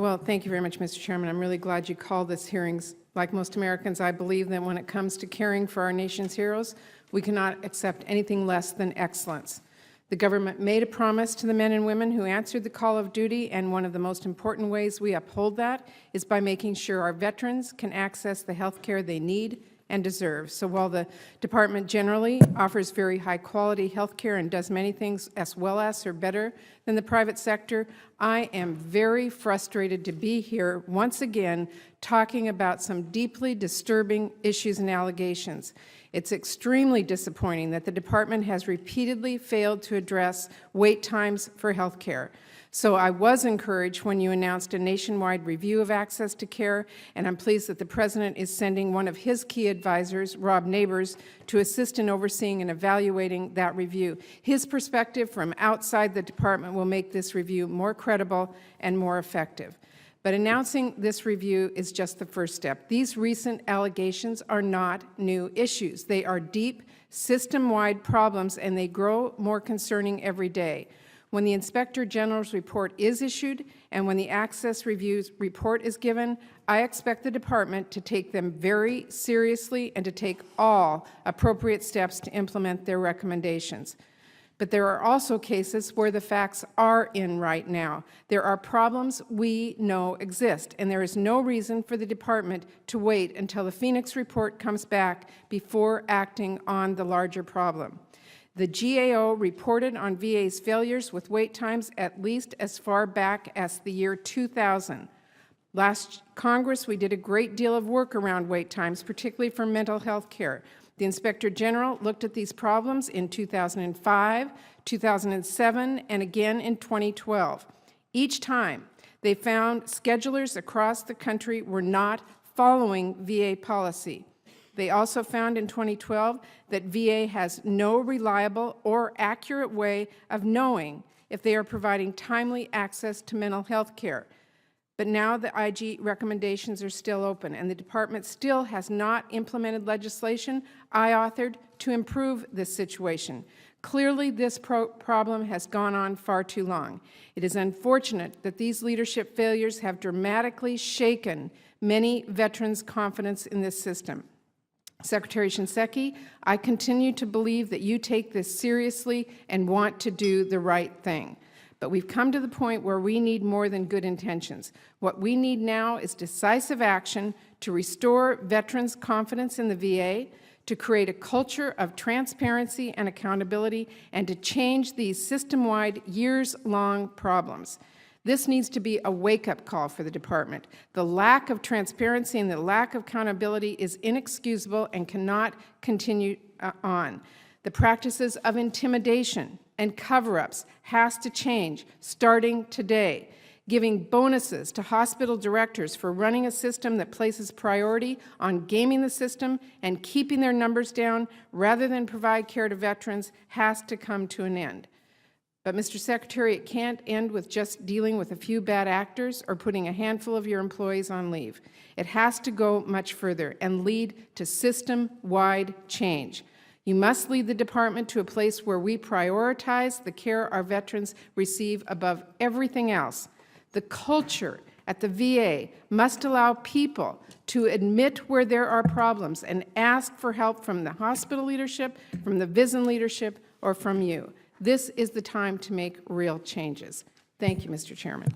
Well, thank you very much, Mr. Chairman. I'm really glad you called this hearings. Like most Americans, I believe that when it comes to caring for our nation's heroes, we cannot accept anything less than excellence. The government made a promise to the men and women who answered the call of duty, and one of the most important ways we uphold that is by making sure our veterans can access the health care they need and deserve. So while the Department generally offers very high-quality health care and does many things as well as or better than the private sector, I am very frustrated to be here once again talking about some deeply disturbing issues and allegations. It's extremely disappointing that the Department has repeatedly failed to address wait times for health care. So I was encouraged when you announced a nationwide review of access to care, and I'm pleased that the President is sending one of his key advisors, Rob Neighbors, to assist in overseeing and evaluating that review. His perspective from outside the Department will make this review more credible and more effective. But announcing this review is just the first step. These recent allegations are not new issues. They are deep, system-wide problems, and they grow more concerning every day. When the Inspector General's report is issued and when the Access Review's report is given, I expect the Department to take them very seriously and to take all appropriate steps to implement their recommendations. But there are also cases where the facts are in right now. There are problems we know exist, and there is no reason for the Department to wait until the Phoenix report comes back before acting on the larger problem. The GAO reported on VA's failures with wait times at least as far back as the year 2000. Last Congress, we did a great deal of work around wait times, particularly for mental health care. The Inspector General looked at these problems in 2005, 2007, and again in 2012. Each time, they found schedulers across the country were not following VA policy. They also found in 2012 that VA has no reliable or accurate way of knowing if they are providing timely access to mental health care. But now the IG recommendations are still open, and the Department still has not implemented legislation I authored to improve this situation. Clearly, this problem has gone on far too long. It is unfortunate that these leadership failures have dramatically shaken many veterans' confidence in this system. Secretary Shinseki, I continue to believe that you take this seriously and want to do the right thing. But we've come to the point where we need more than good intentions. What we need now is decisive action to restore veterans' confidence in the VA, to create a culture of transparency and accountability, and to change these system-wide, years-long problems. This needs to be a wake-up call for the Department. The lack of transparency and the lack of accountability is inexcusable and cannot continue on. The practices of intimidation and cover-ups has to change starting today. Giving bonuses to hospital directors for running a system that places priority on gaming the system and keeping their numbers down rather than provide care to veterans has to come to an end. But, Mr. Secretary, it can't end with just dealing with a few bad actors or putting a handful of your employees on leave. It has to go much further and lead to system-wide change. You must lead the Department to a place where we prioritize the care our veterans receive above everything else. The culture at the VA must allow people to admit where there are problems and ask for help from the hospital leadership, from the VISN leadership, or from you. This is the time to make real changes. Thank you, Mr. Chairman.